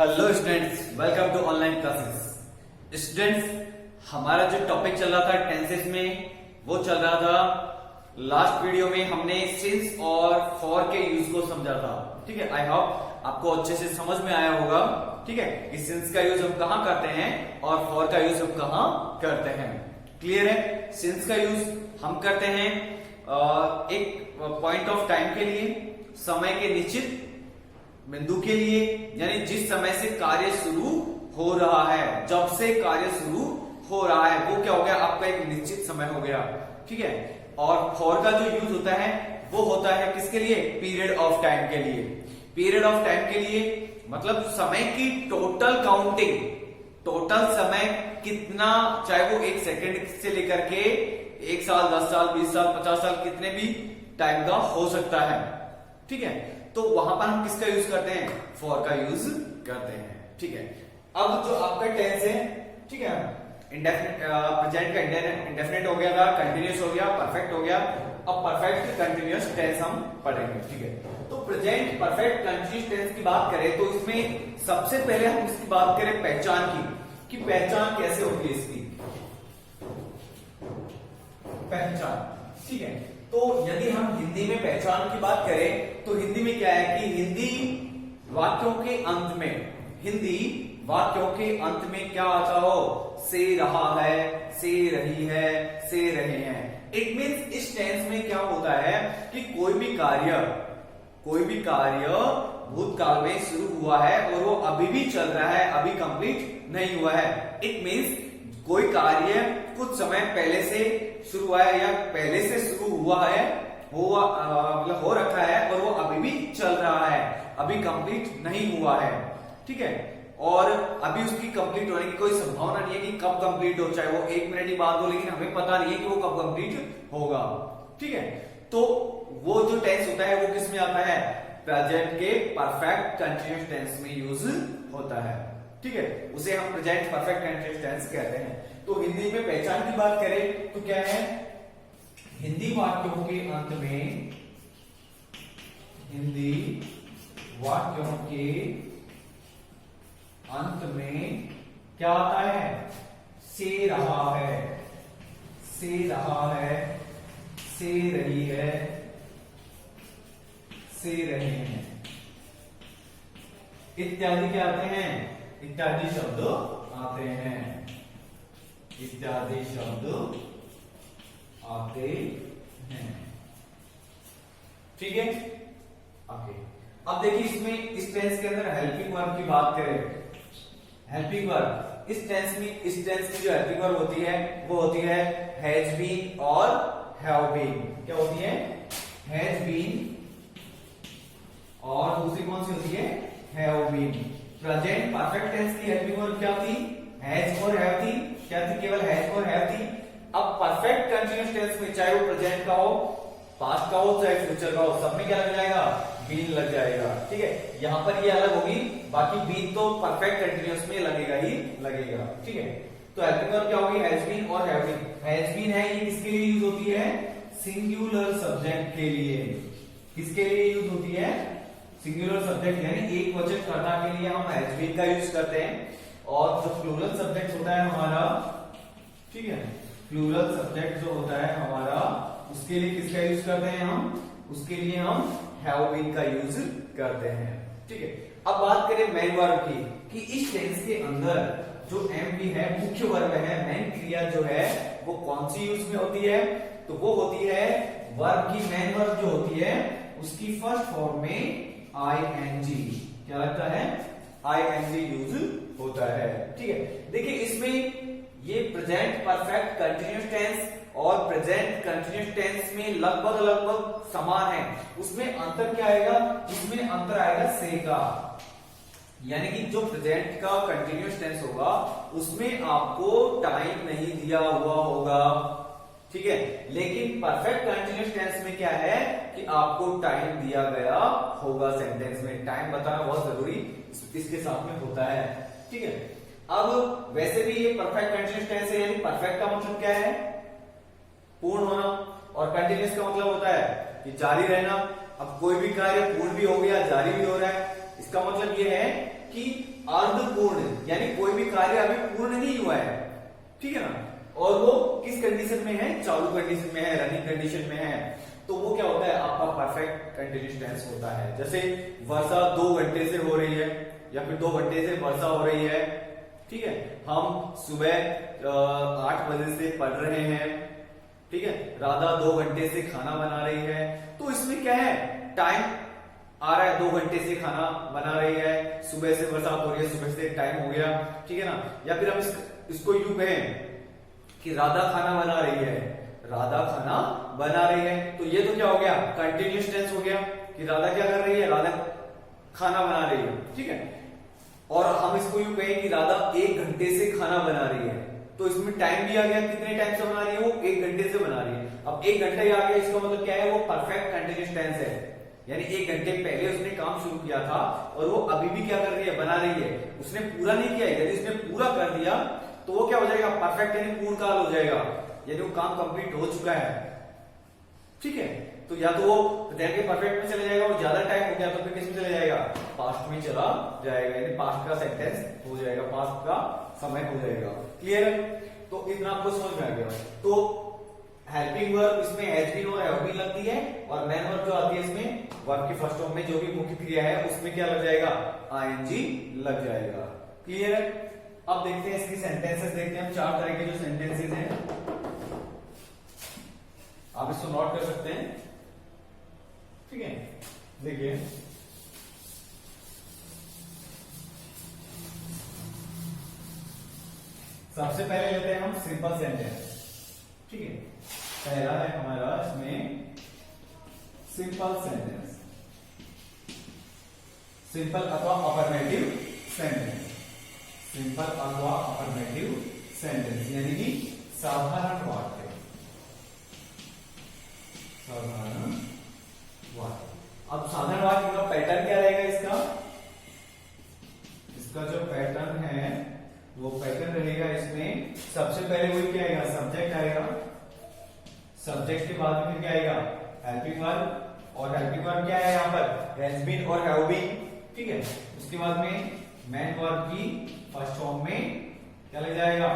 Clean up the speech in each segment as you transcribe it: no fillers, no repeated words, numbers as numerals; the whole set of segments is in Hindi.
Hello students, welcome to online classes. Students, हमारा जो टॉपिक चल रहा था टेंसेस में वो चल रहा था। लास्ट वीडियो में हमने सिंस और फॉर के यूज को समझा था। ठीक है, आई होप आपको अच्छे से समझ में आया होगा। ठीक है, कि सिंस का यूज हम कहां करते हैं और फॉर का यूज हम कहां करते हैं। क्लियर है? सिंस का यूज हम करते हैं एक पॉइंट ऑफ टाइम के लिए, समय के निश्चित बिंदु के लिए, यानी जिस समय से कार्य शुरू हो रहा है, जब से कार्य शुरू हो रहा है वो क्या हो गया, आपका एक निश्चित समय हो गया। ठीक है, और फॉर का जो यूज होता है वो होता है किसके लिए? पीरियड ऑफ टाइम के लिए। पीरियड ऑफ टाइम के लिए मतलब समय की टोटल काउंटिंग, टोटल समय कितना, चाहे वो एक सेकेंड से लेकर के 1 साल, 10 साल, 20 साल, 50 साल, कितने भी टाइम का हो सकता है। ठीक है, तो वहां पर हम किसका यूज करते हैं? फॉर का यूज करते हैं। ठीक है, अब जो आपका टेंस है, ठीक है, इंडेफिनिट, प्रेजेंट का इंडेफिनिट हो गया था, कंटिन्यूस हो गया, परफेक्ट हो गया। अब परफेक्ट कंटिन्यूस टेंस हम पढ़ेंगे। ठीक है, तो प्रेजेंट परफेक्ट कंटिन्यूस टेंस की बात करें तो इसमें सबसे पहले हम इसकी बात करें पहचान की, कि पहचान कैसे होती है इसकी पहचान। ठीक है, तो यदि हम हिंदी में पहचान की बात करें तो हिंदी में क्या है कि हिंदी वाक्यों के अंत में, हिंदी वाक्यों के अंत में क्या आता हो? से रहा है, से रही है, से रहे हैं। इट मीन्स इस टेंस में क्या होता है कि कोई भी कार्य भूतकाल में शुरू हुआ है और वो अभी भी चल रहा है, अभी कंप्लीट नहीं हुआ है। इट मीन्स कोई कार्य कुछ समय पहले से शुरू हुआ है या पहले से शुरू हुआ है, मतलब हो रखा है और वो अभी भी चल रहा है, अभी कंप्लीट नहीं हुआ है। ठीक है, और अभी उसकी कंप्लीट होने की कोई संभावना नहीं है कि कब कंप्लीट हो, चाहे वो 1 मिनट ही बाद हो, लेकिन हमें पता नहीं है कि वो कब कंप्लीट होगा। ठीक है, तो वो जो टेंस होता है वो किस में आता है? प्रेजेंट के परफेक्ट कंटिन्यूअस टेंस में यूज होता है। ठीक है, उसे हम प्रेजेंट परफेक्ट कंटिन्यूअस टेंस कहते हैं। तो हिंदी में पहचान की बात करें तो क्या है? हिंदी वाक्यों के अंत में, हिंदी वाक्यों के अंत में क्या आता है? से रहा है, से रहा है, से रही है, से रहे हैं, इत्यादि क्या आते हैं? इत्यादि शब्द आते हैं, इत्यादि शब्द आते हैं। ठीक है, ओके। अब देखिए इसमें, इस टेंस के अंदर हेल्पिंग वर्ब की बात करें, हेल्पिंग वर्ब इस टेंस की जो हेल्पिंग वर्ब होती है वो होती है हैज बीन और हैव बीन। क्या होती है? हैज बीन, और दूसरी कौन सी होती है? Have been. Present perfect tense की हेल्पिंग वर्ब क्या थी? हैज और हैव थी। क्या थी? केवल हैज और हैव थी। अब परफेक्ट कंटिन्यूअस टेंस में चाहे वो प्रेजेंट का हो, पास्ट का हो, चाहे फ्यूचर का हो, सब में क्या लग जाएगा? बीन लग जाएगा। ठीक है, यहां पर ये अलग होगी, बाकी बीन तो परफेक्ट कंटिन्यूअस में लगेगा ही लगेगा। ठीक है, तो हेल्पिंग वर्ब क्या होगी? हैज बीन और हैव बीन। हैज बीन है, ये किसके लिए यूज होती है? सिंगुलर सब्जेक्ट के लिए। किसके लिए यूज होती है? सिंगुलर सब्जेक्ट, यानी एक वचन कर्ता के लिए हम हैज बीन का यूज करते हैं। और जो प्लूरल सब्जेक्ट होता है हमारा, ठीक है, प्लूरल सब्जेक्ट जो होता है हमारा, उसके लिए किसका यूज करते हैं हम? उसके लिए हम हैव बीन का यूज करते हैं। ठीक है, अब बात करें मेन वर्ब की, कि इस टेंस के अंदर जो एम भी है, मुख्य वर्ब है, मेन क्रिया जो है वो कौन सी यूज में होती है? तो वो होती है वर्ब की, मेन वर्ब जो होती है उसकी फर्स्ट फॉर्म में आईएनजी। क्या लगता है? आईएनजी यूज होता है। ठीक है, देखिए इसमें ये प्रेजेंट परफेक्ट कंटिन्यूअस टेंस और प्रेजेंट कंटिन्यूअस टेंस में लगभग समान है। उसमें अंतर क्या आएगा? इसमें अंतर आएगा से का, यानी कि जो प्रेजेंट का कंटिन्यूअस टेंस होगा उसमें आपको टाइम नहीं दिया हुआ होगा। ठीक है, लेकिन परफेक्ट कंटिन्यूअस टेंस में क्या है कि आपको टाइम दिया गया होगा। सेंटेंस में टाइम बताना बहुत जरूरी इसके साथ में होता है। ठीक है, अब वैसे भी ये परफेक्ट कंटिन्यूअस टेंस है, यानी परफेक्ट का मतलब क्या है? पूर्ण होना, और कंटिन्यूअस का मतलब होता है कि जारी रहना। अब कोई भी कार्य पूर्ण भी हो गया, जारी भी हो रहा है, इसका मतलब ये है कि अर्धपूर्ण, यानी कोई भी कार्य अभी पूर्ण नहीं हुआ है, ठीक है ना, और वो किस कंडीशन में है, चालू कंडीशन में है, रनिंग कंडीशन में है, तो वो क्या होता है, आपका परफेक्ट कंटिन्यूअस टेंस होता है। जैसे वर्षा 2 घंटे से हो रही है, या फिर 2 घंटे से वर्षा हो रही है, ठीक है, हम सुबह 8 बजे से पढ़ रहे हैं, ठीक है, राधा 2 घंटे से खाना बना रही है, तो इसमें क्या है, टाइम आ रहा है, 2 घंटे से खाना बना रही है, सुबह से बरसात हो रही है, सुबह से टाइम हो गया, ठीक है ना। या फिर हम इसको यूं कहें कि राधा खाना बना रही है, राधा खाना बना रही है, तो ये तो क्या हो गया, कंटिन्यूअस टेंस हो गया कि राधा क्या कर रही है, राधा खाना बना रही है, ठीक है। और हम इसको यूं कहें कि राधा 1 घंटे से खाना बना रही है, तो इसमें टाइम भी आ गया, कितने टाइम से बना रही है, वो 1 घंटे से बना रही है। अब 1 घंटा ही आ गया, इसका मतलब क्या है, वो परफेक्ट कंटिन्यूअस टेंस है, यानी 1 घंटे पहले उसने काम शुरू किया था और वो अभी भी क्या कर रही है, बना रही है, उसने पूरा नहीं किया है। यदि उसने पूरा कर दिया तो वो क्या हो जाएगा, परफेक्ट यानी पूर्ण काल हो जाएगा, यानी वो काम कंप्लीट हो चुका है, ठीक है। तो या तो वो प्रेजेंट के परफेक्ट में चले जाएगा, और ज्यादा टाइम हो गया तो फिर किस में चले जाएगा, पास्ट में चला जाएगा, यानी पास्ट का सेंटेंस हो जाएगा, पास्ट का समय हो जाएगा। क्लियर है, तो इतना आपको समझ में आ गया। तो हेल्पिंग वर्ब इसमें हैज बीन और हैव बीन लगती है, और मेन वर्ब जो आती है इसमें वर्ब की फर्स्ट फॉर्म में जो भी मुख्य क्रिया है उसमें क्या लग जाएगा, आईएनजी लग जाएगा। क्लियर है। अब देखते हैं इसकी सेंटेंसेस, देखते हैं हम 4 तरह के जो सेंटेंसेस हैं, आप इसको नोट कर सकते हैं, ठीक है। देखिए सबसे पहले लेते हैं हम सिंपल सेंटेंस, ठीक है। पहला है हमारा इसमें सिंपल सेंटेंस, सिंपल अथवा अफर्मेटिव सेंटेंस, सिंपल अथवा अफर्मेटिव सेंटेंस यानी कि साधारण वाक्य, साधारण वाक्य। अब साधारण वाक्य का पैटर्न क्या रहेगा, इसका जो पैटर्न है वो पैटर्न रहेगा, इसमें सबसे पहले वही क्या आएगा, सब्जेक्ट आएगा, सब्जेक्ट के बाद में क्या आएगा, हेल्पिंग वर्ब, और हेल्पिंग वर्ब क्या है यहाँ पर, हैज बीन और हैव बीन, ठीक है। उसके बाद में मेन वर्ब की फर्स्ट फॉर्म में क्या लग जाएगा,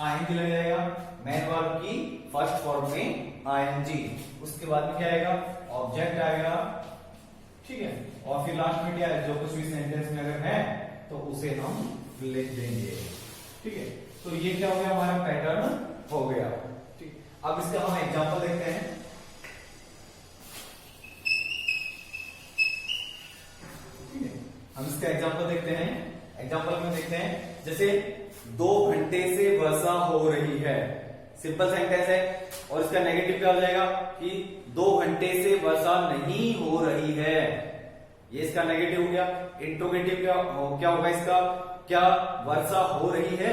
आईएनजी लग जाएगा, मेन वर्ब की फर्स्ट फॉर्म में आईएनजी, उसके बाद में क्या आएगा, ऑब्जेक्ट आएगा, ठीक है। और फिर लास्ट में क्या है, जो कुछ भी सेंटेंस में अगर है तो उसे हम लिख देंगे, ठीक है। तो ये क्या हो गया, हमारा पैटर्न हो गया, ठीक। अब इसका हम एग्जांपल देखते हैं, ठीक है। हम इसका एग्जांपल देखते हैं, एग्जांपल में देखते हैं, जैसे 2 घंटे से वर्षा हो रही है, सिंपल सेंटेंस है, और इसका नेगेटिव क्या हो जाएगा कि 2 घंटे से वर्षा नहीं हो रही है, ये इसका नेगेटिव हो गया। इंट्रोगेटिव क्या होगा इसका, क्या वर्षा हो रही है,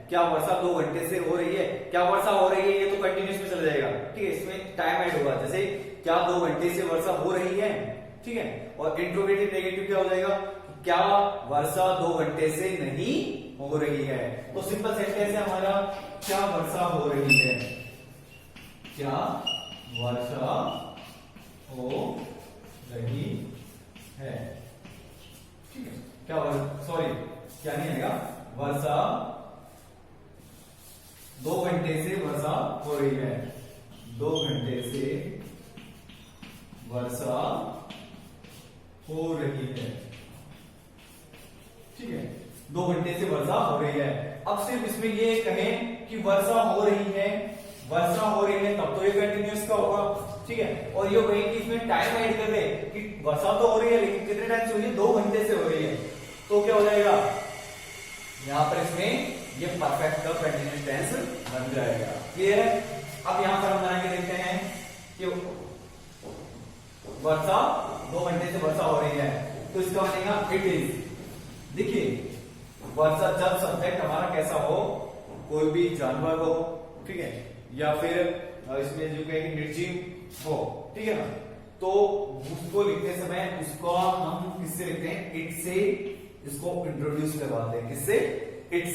क्या वर्षा 2 घंटे से हो रही है, क्या वर्षा हो रही है, ये तो कंटिन्यूस में चला जाएगा, ठीक है। इसमें टाइम ऐड होगा, जैसे क्या 2 घंटे से वर्षा हो रही है, ठीक है। और इंट्रोगेटिव नेगेटिव क्या हो जाएगा, क्या वर्षा 2 घंटे से नहीं हो रही है। तो सिंपल सेंटेंस है हमारा, क्या वर्षा हो रही है, क्या वर्षा हो रही है, ठीक है। क्या सॉरी क्या नहीं आएगा, वर्षा 2 घंटे से वर्षा हो रही है, 2 घंटे से वर्षा हो रही है, ठीक है। 2 घंटे से वर्षा हो रही है। अब सिर्फ इसमें ये कहें कि वर्षा हो रही है, वर्षा हो रही है, तब तो ये कंटिन्यूअस का होगा, ठीक है। और ये कहें कि इसमें टाइम ऐड कर दे कि वर्षा तो हो रही है लेकिन कितने टाइम से हो रही है, 2 घंटे से हो रही है, तो क्या हो जाएगा, यहां पर इसमें ये परफेक्ट का कंटिन्यूअस टेंस बन जाएगा। क्लियर है। अब यहां पर हम बना के देखते हैं कि वर्षा 2 घंटे से वर्षा हो रही है, तो इसका बनेगा इट इज। देखिए वर्षा जब सब्जेक्ट हमारा कैसा हो, कोई भी जानवर हो, ठीक है, या फिर इसमें जो कहेंगे निर्जीव हो, ठीक है ना, तो उसको लिखते समय उसको हम किससे लिखते हैं, इट से इसको इंट्रोड्यूस करवाते हैं, किससे, इट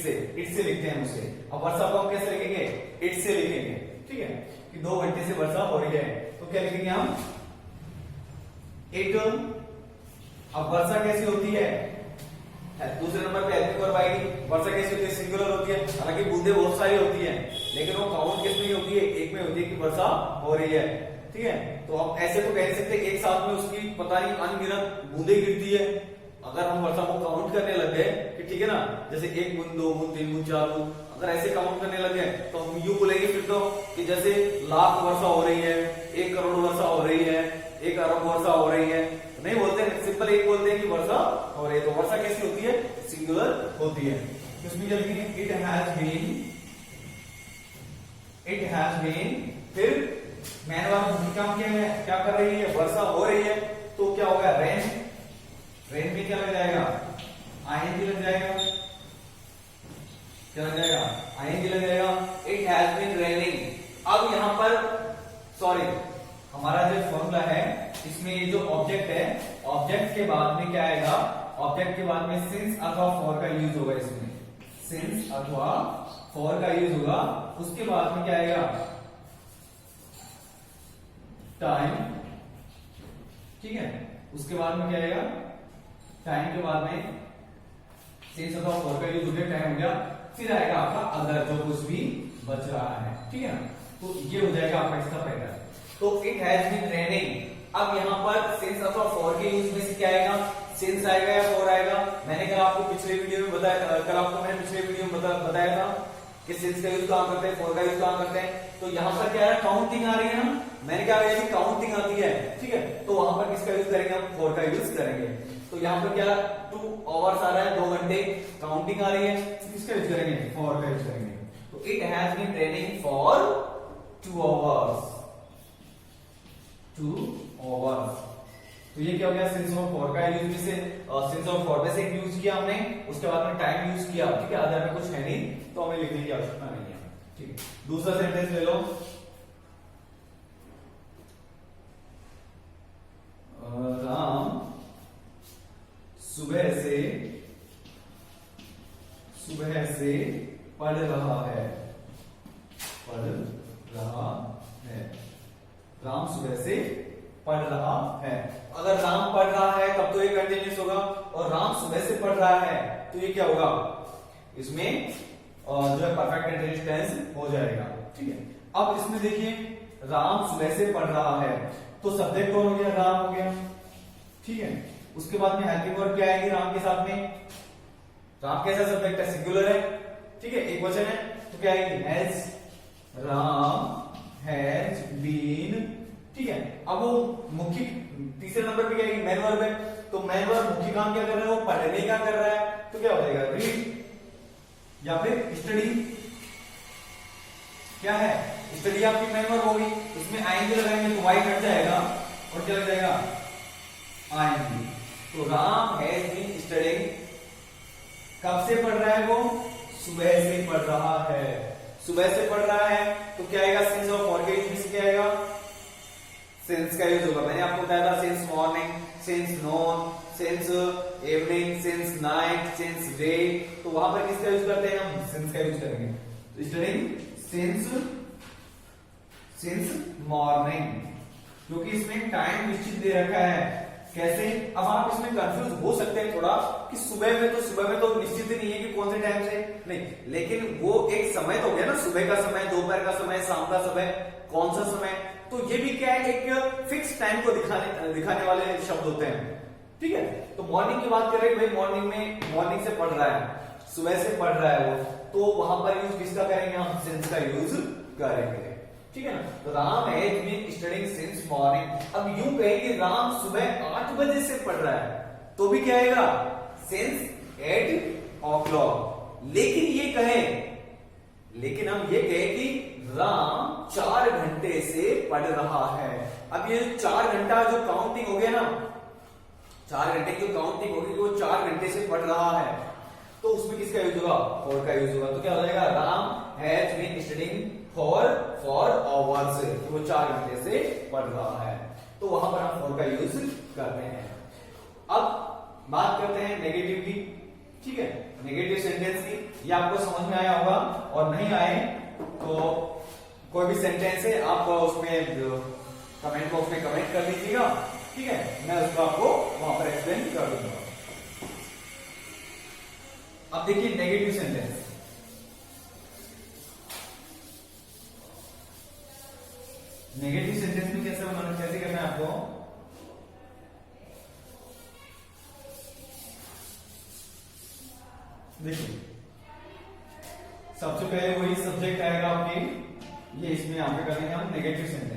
से लिखते हैं उसे। अब वर्षा को हम कैसे लिखेंगे, इट से लिखेंगे, ठीक है, कि 2 घंटे से वर्षा हो रही है, तो क्या लिखेंगे हम, इट अब वर्षा कैसी होती है, दूसरे नंबर पे हेल्पिंग वर्ब आएगी। वर्षा कैसी होती है, सिंगुलर होती है, हालांकि बूंदे बहुत सारी होती हैं, लेकिन वो काउंट किस में होती है, एक में होती है कि वर्षा हो रही है। ठीक है, तो हम ऐसे तो कह नहीं सकते एक साथ में उसकी पता नहीं अनगिनत बूंदे गिरती है। अगर हम वर्षा को काउंट करने लग गए कि ठीक है ना, जैसे 1 बूंद 2 बूंद 3 बूंद 4 बूंद, अगर ऐसे काउंट करने लग गए तो हम यूं बोलेंगे फिर तो कि जैसे लाख वर्षा हो रही है, 1 करोड़ वर्षा हो रही है, 1 अरब वर्षा हो रही है, नहीं बोलते हैं, सिंपल एक बोलते हैं कि वर्षा हो रही है। तो वर्षा कैसी होती है, सिंगुलर होती है। इसमें क्या लिखेंगे, इट हैज बीन, फिर मैन वर्ब भूमिका क्या कर रही है, वर्षा हो रही है, तो क्या होगा, रेन, रेन में क्या लग जाएगा, आईएनजी लग जाएगा, क्या लग जाएगा, आईएनजी लग जाएगा। It has been raining. अब यहां पर सॉरी, हमारा जो फॉर्मूला है इसमें ये जो ऑब्जेक्ट है, ऑब्जेक्ट के बाद में क्या आएगा, ऑब्जेक्ट के बाद में सिंस अथवा फॉर का यूज होगा। इसमें सिंस अथवा फॉर का यूज होगा। उसके बाद में क्या आएगा, टाइम। ठीक है, उसके बाद में क्या आएगा, टाइम के बाद में सिंस अथवा फॉर का यूज हो गया, टाइम हो गया, फिर आएगा आपका अदर जो कुछ भी बच रहा है। ठीक है ना, तो ये हो जाएगा आपका इसका पैटर्न। तो इट हैज बीन रेनिंग। अब यहाँ पर सिंस अथवा फॉर के यूज में से क्या आएगा, सिंस आएगा या फॉर आएगा। मैंने कल आपको पिछले वीडियो में बताया, बताया था कि सिंस का यूज कहां करते हैं, फॉर का यूज कहां करते हैं। तो यहाँ पर क्या है, काउंटिंग आ रही है ना, मैंने क्या कहा काउंटिंग आती है। ठीक है, तो वहां पर किसका यूज करेंगे, हम फॉर का यूज करेंगे। तो यहाँ पर क्या 2 आवर्स आ रहा है, 2 घंटे, काउंटिंग आ रही है, किसका यूज करेंगे, फॉर का यूज करेंगे। तो it has been raining for 2 hours, 2 hours. तो ये क्या हो गया, सिंस और फॉर का यूज में से, सिंस और फॉर में से यूज किया हमने, उसके बाद में टाइम यूज किया। ठीक है, अदर में कुछ है नहीं तो हमें लिखने की आवश्यकता नहीं है। ठीक है, दूसरा सेंटेंस ले लो, राम सुबह से पढ़ रहा है, पढ़ रहा है। राम सुबह से पढ़ रहा है। अगर राम पढ़ रहा है तब तो ये कंटिन्यूस होगा, और राम सुबह से पढ़ रहा है तो ये क्या होगा, इसमें जो है परफेक्ट कंटीन्यूअस टेंस हो जाएगा। ठीक है, अब इसमें देखिए राम सुबह से पढ़ रहा है, तो सब्जेक्ट कौन हो गया, राम हो गया। ठीक है, उसके बाद में हेल्पिंग वर्ब क्या आएगी राम के साथ में, राम कैसा सब्जेक्ट है, सिंगुलर है। ठीक है, एक वचन है, तो क्या आएगी, हैज, राम हैज बीन। ठीक है, अब वो मुख्य तीसरे नंबर पे क्या है, मैन वर्ब है, तो मैन वर्ब मुख्य काम क्या कर रहा है, वो पढ़ने का कर रहा है, तो क्या हो जाएगा, रीड या फिर स्टडी। क्या है, स्टडी आपकी मैन वर्ब होगी, इसमें आईएनजी लगाएंगे तो वाई हट जाएगा और क्या लग जाएगा, आईएनजी। तो राम हैज बीन स्टडीइंग, कब से पढ़ रहा है वो, सुबह से पढ़ रहा है। सुबह से पढ़ रहा है तो क्या आएगा, सिंस और फॉर के यूज में से क्या आएगा, सिंस का यूज होगा। मैंने आपको बताया था since morning, since non, since evening, since night, since day, तो वहां पर किसका यूज करते हैं हम, सिंस का यूज करेंगे। तो स्टडीइंग सिंस मॉर्निंग, क्योंकि इसमें टाइम निश्चित दे रखा है। कैसे, अब आप इसमें कंफ्यूज हो सकते हैं थोड़ा कि सुबह में तो निश्चित ही नहीं है कि कौन से टाइम से, नहीं, लेकिन वो एक समय तो हो गया ना, सुबह का समय, दोपहर का समय, शाम का समय, कौन सा समय, तो ये भी क्या है, एक फिक्स टाइम को दिखाने वाले शब्द होते हैं। ठीक है, तो मॉर्निंग की बात करें, भाई मॉर्निंग से पढ़ रहा है, सुबह से पढ़ रहा है वो, तो वहां पर यूज किसका करेंगे हम, सिंस का यूज करेंगे। ठीक है ना, तो Ram has been studying since morning. अब यूं कहें कि राम सुबह 8 बजे से पढ़ रहा है, तो भी क्या आएगा, सिंस 8 o'clock। लेकिन हम ये कहें कि राम 4 घंटे से पढ़ रहा है। अब ये 4 घंटा जो काउंटिंग हो गया ना, 4 घंटे की जो काउंटिंग होगी, वो 4 घंटे से पढ़ रहा है, तो उसमें किसका यूज होगा, फॉर का यूज होगा। तो क्या हो जाएगा, Ram has been studying for hours, वो 4 घंटे से पढ़ रहा है, तो वहां पर हम फॉर का यूज करते हैं। अब बात करते हैं नेगेटिव की। ठीक है, नेगेटिव सेंटेंस की, ये आपको समझ में आया होगा, और नहीं आए तो कोई भी सेंटेंस है आप उसमें कमेंट बॉक्स में कमेंट कर दीजिएगा, ठीक है, मैं उसको आपको वहां पर एक्सप्लेन कर दूंगा। अब देखिए नेगेटिव सेंटेंस। नेगेटिव सेंटेंस में कैसे बनाना, कैसे करना है आपको, देखिए सबसे पहले वही सब्जेक्ट आएगा आपके, ये इसमें यहां पे करेंगे हम negative sentence.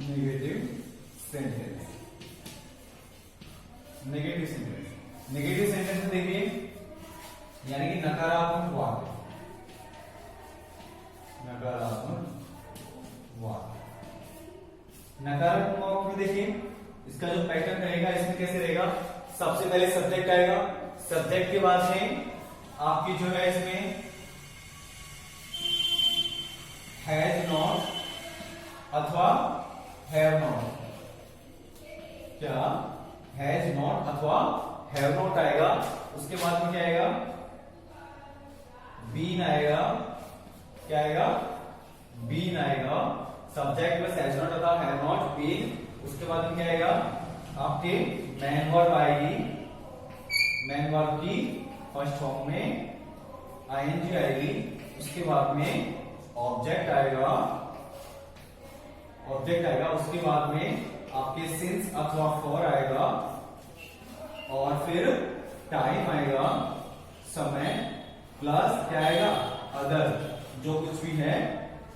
Negative sentence, negative sentence, negative sentence में देखिए यानी कि नकारात्मक वाक्य, नकारात्मक वाक्य। नकारात्मक वाक्य में देखिए इसका जो पैटर्न रहेगा, इसमें कैसे रहेगा, सबसे पहले सब्जेक्ट आएगा, सब्जेक्ट के बाद में आपकी जो है इसमें हैज नॉट अथवा हैव नॉट, क्या हैज नॉट अथवा हैव नॉट आएगा। उसके बाद में क्या आएगा, बीन आएगा, क्या आएगा, बीन आएगा, सब्जेक्ट प्लस हैज नॉट अथवा हैव नॉट, बीन। उसके बाद में क्या आएगा, आपके मैन वर्ब आएगी, मैन वर्ब की फर्स्ट फॉर्म में आईएनजी आएगी। उसके बाद में ऑब्जेक्ट आएगा, ऑब्जेक्ट आएगा। उसके बाद में आपके सिंस अथवा फॉर आएगा, और फिर टाइम आएगा, समय, प्लस क्या आएगा, अदर, जो कुछ भी है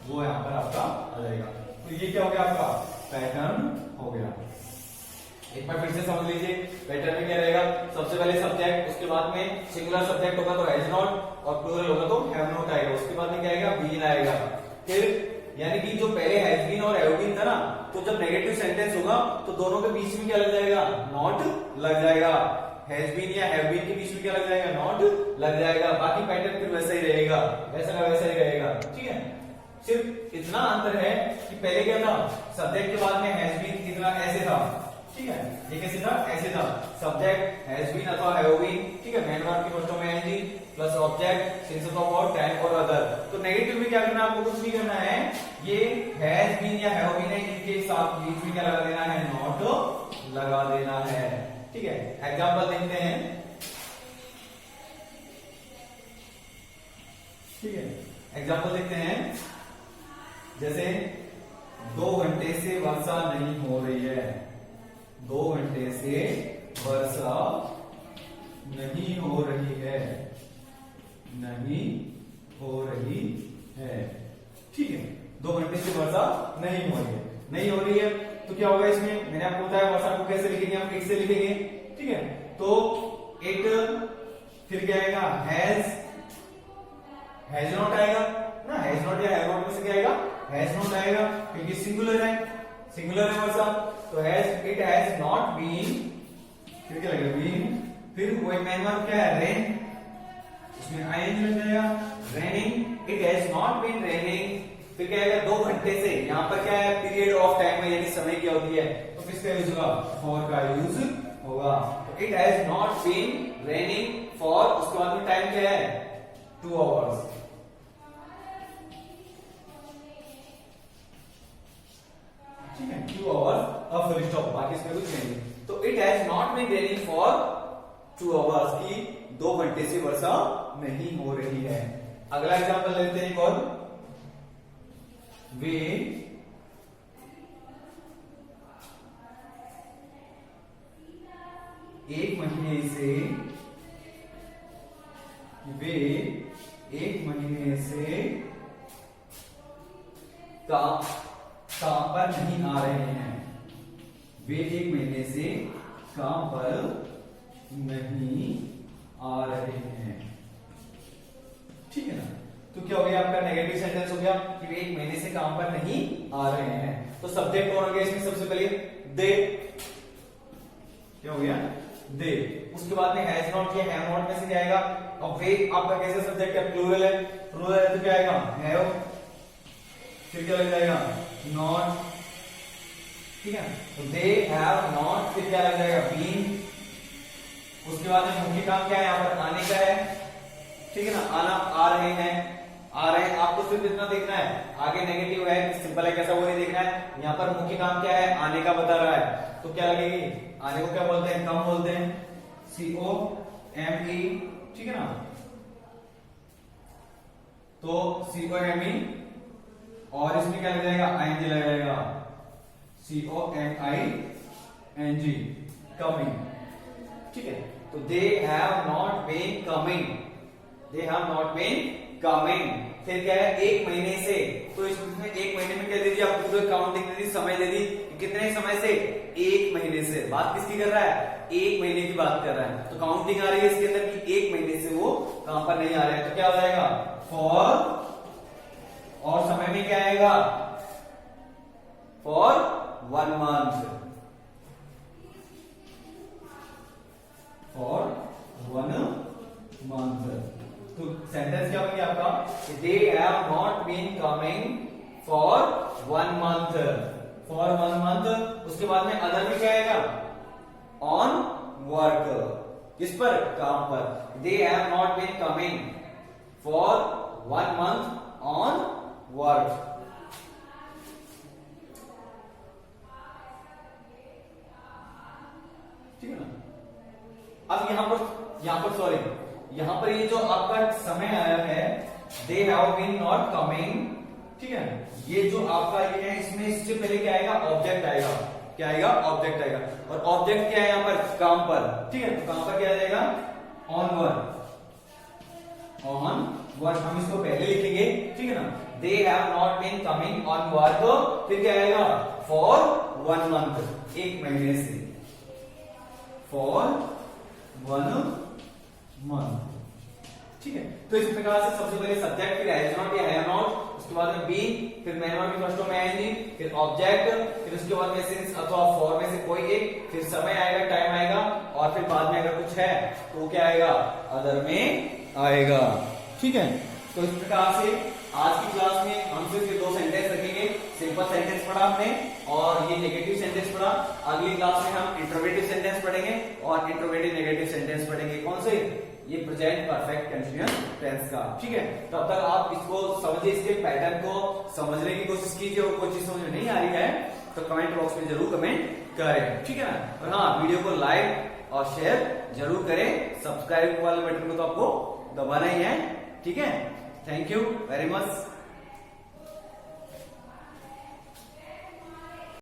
वो यहां पर आपका आ जाएगा। तो ये क्या हो गया, आपका पैटर्न हो गया। एक बार फिर से समझ लीजिए, पैटर्न में क्या रहेगा, सबसे पहले सब्जेक्ट, उसके बाद में सिंगुलर सब्जेक्ट होगा तो हैज नॉट, और प्लूरल होगा तो हैव नॉट आएगा। उसके बाद में क्या आएगा, बीन आएगा। फिर यानी कि जो पहले हैज बीन और हैव बीन था ना, तो जब नेगेटिव सेंटेंस होगा तो दोनों के बीच में क्या लग जाएगा, नॉट लग जाएगा। हैज बीन या हैव बीन के बीच में क्या लग जाएगा, नॉट लग जाएगा। बाकी पैटर्न फिर वैसा ही रहेगा, वैसा का वैसा ही रहेगा। ठीक है, सिर्फ इतना अंतर है कि पहले क्या था, सब्जेक्ट के बाद में हैज बीन कितना ऐसे था, ठीक है, ये कैसे था, ऐसे था, सब्जेक्ट हैज बीन अथवा हैव बीन, ठीक है, मैन वर्ब की फर्स्ट में आईएनजी प्लस ऑब्जेक्ट सिंस अथवा फॉर, टाइम और अदर। तो नेगेटिव में क्या करना है, आपको कुछ नहीं करना है, ये हैज बीन या हैव बीन है, इनके साथ बीच में क्या लगा देना है, नॉट लगा देना है। ठीक है, एग्जांपल देखते हैं। ठीक है, एग्जांपल देखते हैं, जैसे 2 घंटे से वर्षा नहीं हो रही है, 2 घंटे से वर्षा नहीं हो रही है, नहीं हो रही है। ठीक है, 2 घंटे से वर्षा नहीं हो रही है, नहीं हो रही है, तो क्या होगा इसमें, मैंने आपको बताया वर्षा को कैसे लिखेंगे, हम इट से लिखेंगे। ठीक है, तो इट, फिर क्या आएगा, हैज नॉट आएगा ना, हैज नॉट या हैव नॉट में से क्या आएगा, हैज नॉट आएगा, क्योंकि सिंगुलर है, सिंगुलर है वर्षा, तो has, it has not been, फिर क्या लगेगा, बीन, फिर वही मैन वर्ब क्या है, रेन, इसमें आईएनजी लग जाएगा, raining, it has not been raining, फिर क्या आएगा, 2 घंटे से, यहां पर क्या है, पीरियड ऑफ टाइम में, यानी समय की अवधि है, तो किसका यूज होगा, फॉर का यूज होगा। तो it has not been raining for, उसके बाद में टाइम क्या है, 2 आवर्स। ठीक है, 2 आवर्स, अब फुल स्टॉप, बाकी इसमें कुछ नहीं। तो it has not been raining for 2 hours, की 2 घंटे से वर्षा नहीं हो रही है। अगला एग्जांपल लेते हैं एक और, वे 1 महीने से, वे 1 महीने से काम पर नहीं आ रहे हैं, वे 1 महीने से काम पर नहीं आ रहे हैं। ठीक है ना, तो क्या हो गया, आपका नेगेटिव सेंटेंस हो गया कि वे 1 महीने से काम पर नहीं आ रहे हैं। तो सब्जेक्ट कौन हो गया इसमें, सबसे पहले दे, क्या हो गया, दे। उसके बाद में हैज नॉट या हैव नॉट में से क्या आएगा, और वे आपका कैसे सब्जेक्ट है, प्लूरल है, प्लूरल है तो क्या आएगा, हैव, फिर क्या लग जाएगा, नॉट। ठीक है, तो दे हैव नॉट, फिर क्या लग जाएगा, बीन। उसके बाद में मुख्य काम क्या है, यहाँ पर आने का है, ठीक है ना, आना आ रहे हैं, आ रहे हैं, आपको सिर्फ इतना देखना है, आगे नेगेटिव है सिंपल है कैसा वो नहीं देखना है। यहाँ पर मुख्य काम क्या है, आने का बता रहा है, तो क्या लगेगी, आने को क्या बोलते हैं, कम बोलते हैं, COME, ठीक है ना, तो COME, और इसमें क्या लग जाएगा, ING लग जाएगा, COMING, कमिंग, ठीक है। तो they have not been coming, they have not been coming, फिर क्या है, एक महीने से, तो इसमें एक महीने में क्या दे दी, आपको पूरे काउंटिंग दे दी, समय दे दी, कितने समय से, एक महीने से, बात किसकी कर रहा है, एक महीने की बात कर रहा है, तो काउंटिंग आ रही है इसके अंदर कि एक महीने से वो कहां पर नहीं आ रहे हैं, तो क्या हो जाएगा, फॉर, और समय में क्या आएगा, फॉर 1 मंथ, फॉर 1 मंथ, तो सेंटेंस क्या होगी आपका, they have not been coming for 1 month, for 1 month, उसके बाद में अदर में क्या आएगा, ऑन वर्क, किस पर, काम पर, they have not been coming for 1 month on work, ठीक है ना। अब यहां पर सॉरी, यहां पर ये जो आपका समय आया है, they have been not coming, ठीक है, ये जो आपका ये है, इसमें इससे पहले क्या आएगा, ऑब्जेक्ट आएगा, क्या आएगा, ऑब्जेक्ट आएगा, और ऑब्जेक्ट क्या है यहाँ पर, काम पर, ठीक है, तो काम पर क्या आ जाएगा, ऑन वर्क, ऑन वर्क, हम इसको पहले लिखेंगे, ठीक है ना, they have not been coming on work, फिर क्या आएगा, फॉर 1 मंथ, एक महीने से, फॉर 1 मंथ, ठीक है। तो इस प्रकार से सबसे पहले सब्जेक्ट, फिर हैज नॉट या हैव नॉट, उसके बाद में बीन, फिर मैन नॉट की फर्स्ट में आएंगी, फिर ऑब्जेक्ट, फिर उसके बाद में सिंस अथवा फॉर में से कोई एक, फिर समय आएगा, टाइम आएगा, और फिर बाद में अगर कुछ है तो क्या आएगा, अदर में आएगा, ठीक है। तो इस प्रकार से आज की क्लास में हम सिर्फ ये 2 सेंटेंस रखेंगे, सिंपल सेंटेंस पढ़ा हमने और ये नेगेटिव सेंटेंस पढ़ा। अगली क्लास में हम इंट्रोगेटिव सेंटेंस पढ़ेंगे और इंट्रोगेटिव नेगेटिव सेंटेंस पढ़ेंगे, कौन से, ये प्रेजेंट परफेक्ट कंटीन्यूअस टेंस का, ठीक है। तब तक आप इसको समझिए, इसके पैटर्न को समझने की कोशिश कीजिए, और कोई चीज समझ में नहीं आ रही है तो कमेंट बॉक्स में जरूर कमेंट करें, ठीक है ना। और हाँ, वीडियो को लाइक और शेयर जरूर करें, सब्सक्राइब वाले बटन को तो आपको दबाना ही है, ठीक है। Thank you very much.